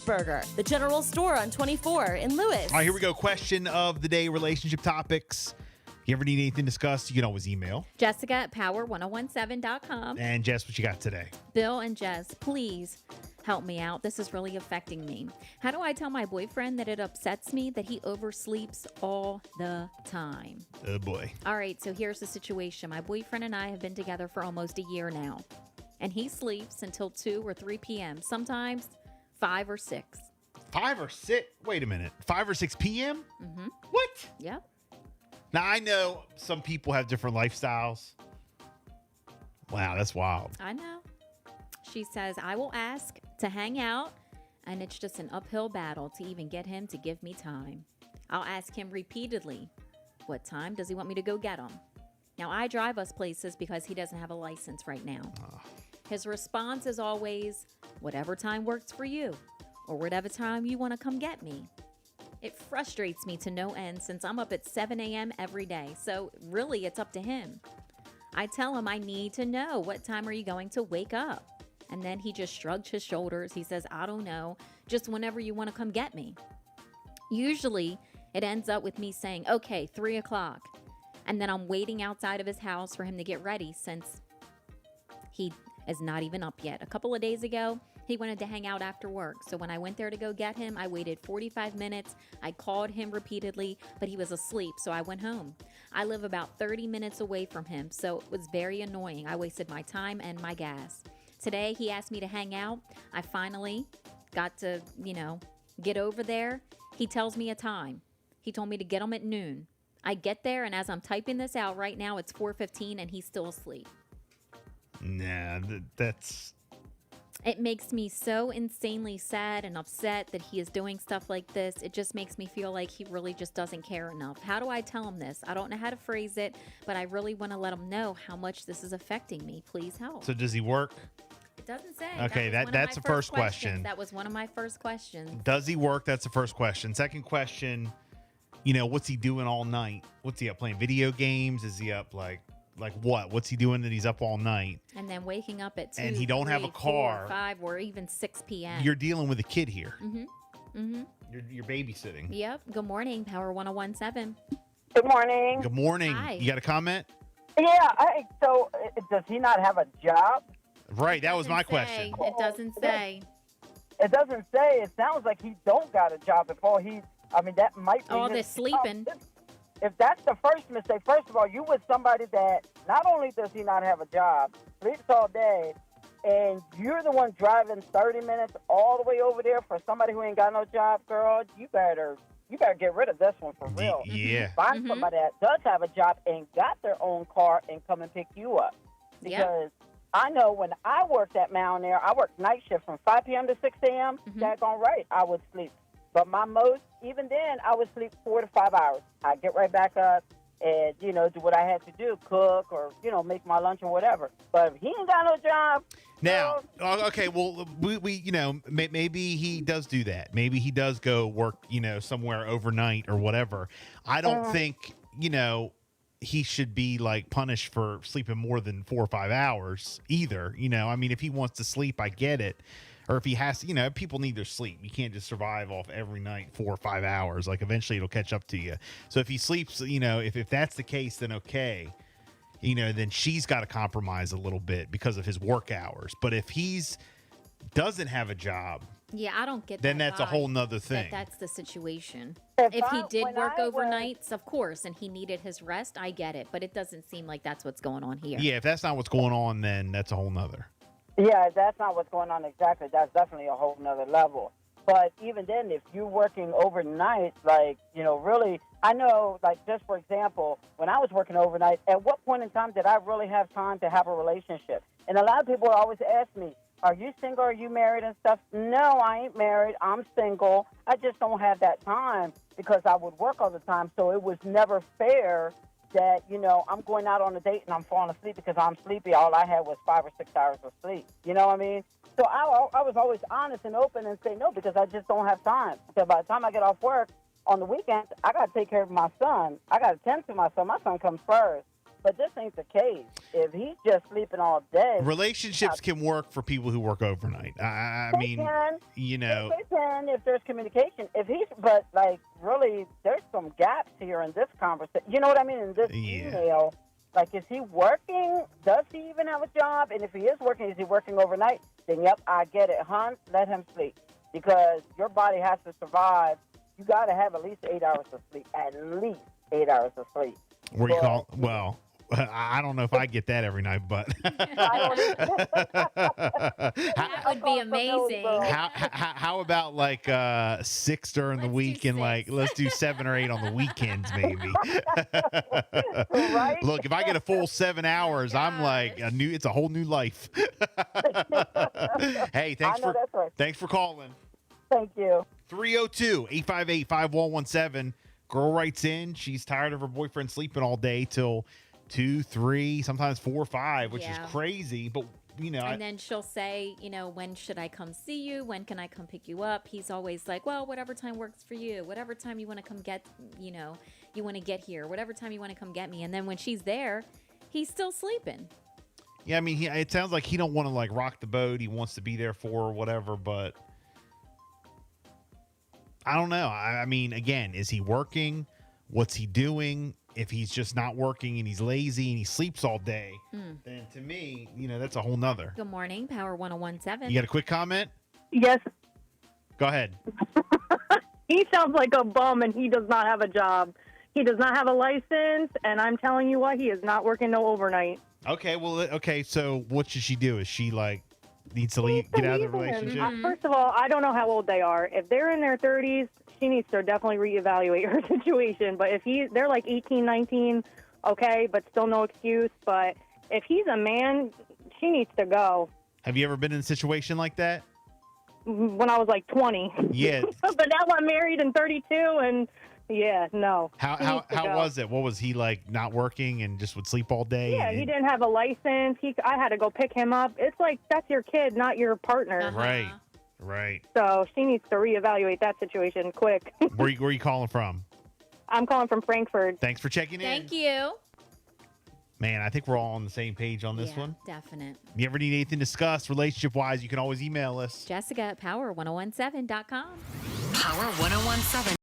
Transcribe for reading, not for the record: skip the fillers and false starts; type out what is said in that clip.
Burger, the General Store on 24 in Lewis. All right, here we go. Question of the day, relationship topics. If you ever need anything discussed, you can always email. Jessica at power1017.com. And Jess, what you got today? Bill and Jess, please help me out. This is really affecting me. How do I tell my boyfriend that it upsets me that he oversleeps all the time? Oh, boy. All right, so here's the situation. My boyfriend and I have been together for almost a year now, and he sleeps until 2 or 3 p.m., sometimes 5 or 6. 5 or 6? Wait a minute. 5 or 6 p.m.? Mm-hmm. What? Yep. Now, I know some people have different lifestyles. Wow, that's wild. I know. She says, I will ask to hang out, and it's just an uphill battle to even get him to give me time. I'll ask him repeatedly, what time does he want me to go get him? Now, I drive us places because he doesn't have a license right now. His response is always, whatever time works for you, or whatever time you want to come get me. It frustrates me to no end since I'm up at 7 a.m. every day, so really it's up to him. I tell him I need to know, what time are you going to wake up? And then he just shrugs his shoulders. He says, I don't know, just whenever you want to come get me. Usually it ends up with me saying, okay, 3 o'clock. And then I'm waiting outside of his house for him to get ready since he is not even up yet. A couple of days ago, he wanted to hang out after work. So when I went there to go get him, I waited 45 minutes. I called him repeatedly, but he was asleep, so I went home. I live about 30 minutes away from him, so it was very annoying. I wasted my time and my gas. Today, he asked me to hang out. I finally got to, get over there. He tells me a time. He told me to get him at noon. I get there, and as I'm typing this out right now, it's 4:15, and he's still asleep. Nah, that's... It makes me so insanely sad and upset that he is doing stuff like this. It just makes me feel like he really just doesn't care enough. How do I tell him this? I don't know how to phrase it, but I really want to let him know how much this is affecting me. Please help. So does he work? It doesn't say. Okay, that's the first question. That was one of my first questions. Does he work? That's the first question. Second question, what's he doing all night? What's he up playing video games? Is he up like what? What's he doing that he's up all night? And then waking up at 2, and he don't 3, have a car, 4, 5, or even 6 p.m. You're dealing with a kid here. Mm-hmm. Mm-hmm. You're babysitting. Yep. Good morning, Power 1017. Good morning. Good morning. Hi. You got a comment? Yeah, so does he not have a job? Right, that was my question. It doesn't say. It doesn't say. It sounds like he don't got a job before that might be All his this sleeping. If that's the first mistake, first of all, you with somebody that not only does he not have a job, sleeps all day, and you're the one driving 30 minutes all the way over there for somebody who ain't got no job, girl, you better get rid of this one for real. Yeah. Find somebody that does have a job and got their own car and come and pick you up. Because I know when I worked at Mount Air, I worked night shift from 5 p.m. to 6 a.m. Daggone right, I would sleep. But my most, even then, I would sleep 4 to 5 hours. I'd get right back up and, do what I had to do, cook or, make my lunch or whatever. But if he ain't got no job. Now, okay, well, we maybe he does do that. Maybe he does go work, somewhere overnight or whatever. I don't think, he should be like punished for sleeping more than 4 or 5 hours either. If he wants to sleep, I get it. Or if he has to, people need their sleep. You can't just survive off every night 4 or 5 hours. Like eventually it'll catch up to you. So if he sleeps, if that's the case, then okay. Then she's got to compromise a little bit because of his work hours. But if he's doesn't have a job, I don't get that. Then that's a whole nother thing. That's the situation. If he did work overnights, of course, and he needed his rest, I get it. But it doesn't seem like that's what's going on here. Yeah, if that's not what's going on, then that's a whole nother. Yeah, that's not what's going on exactly. That's definitely a whole nother level. But even then, if you're working overnight, really, I know, just for example, when I was working overnight, at what point in time did I really have time to have a relationship? And a lot of people always ask me, are you single? Are you married and stuff? No, I ain't married. I'm single. I just don't have that time because I would work all the time. So it was never fair that, I'm going out on a date and I'm falling asleep because I'm sleepy. All I had was 5 or 6 hours of sleep. You know what I mean? So I was always honest and open and say no because I just don't have time. Because by the time I get off work on the weekends, I got to take care of my son. I got to tend to my son. My son comes first. But this ain't the case. If he's just sleeping all day, Relationships can work for people who work overnight. I they mean, can. you know, They can if there's communication. But like really, there's some gaps here in this conversation. You know what I mean? In this email, like, is he working? Does he even have a job? And if he is working, is he working overnight? Then yep, I get it, hon. Let him sleep because your body has to survive. You got to have at least 8 hours of sleep. At least 8 hours of sleep. what do you call? Well, I don't know if I get that every night, but That would be amazing. how about like 6 during the Let's do week and 6. like let's do 7 or 8 on the weekends maybe. Right? Look, if I get a full 7 hours, I'm like it's a whole new life. Hey, I know that's right. thanks for calling. Thank you. 302-858-5117. Girl writes in, she's tired of her boyfriend sleeping all day till 2, 3, sometimes 4, 5, which is crazy. But you know, and then she'll say, you know, when should I come see you? When can I come pick you up? He's always like, well, whatever time works for you. Whatever time you want to come get, you know, you want to get here. Whatever time you want to come get me. And then when she's there, he's still sleeping. yeah, I mean, it sounds like he don't want to like rock the boat. He wants to be there for her or whatever, but I don't know. I mean, again, is he working? What's he doing? If he's just not working and he's lazy and he sleeps all day, then to me, you know, that's a whole nother. Good morning, Power 1017. You got a quick comment? Yes, Go ahead. he sounds like a bum and he does not have a job. He does not have a license, and I'm telling you what, he is not working no overnight. Okay, well, okay, so what should she do? Is she like needs to leave, get out of the relationship? First of all, I don't know how old they are. If they're in their 30s, she needs to definitely reevaluate her situation. But if they're like 18, 19, okay, but still no excuse. But if he's a man, she needs to go. Have you ever been in a situation like that? When I was like 20. Yeah. But now I'm married and 32, and yeah, no. How was it? What was he like? Not working and just would sleep all day? Yeah, he didn't have a license. I had to go pick him up. It's like that's your kid, not your partner. Right. So she needs to reevaluate that situation quick. Where you calling from? I'm calling from Frankfurt. Thanks for checking in. Thank you. Man, I think we're all on the same page on this one. Definite. You ever need anything discussed relationship-wise, you can always email us. Jessica at power1017.com. Power 1017.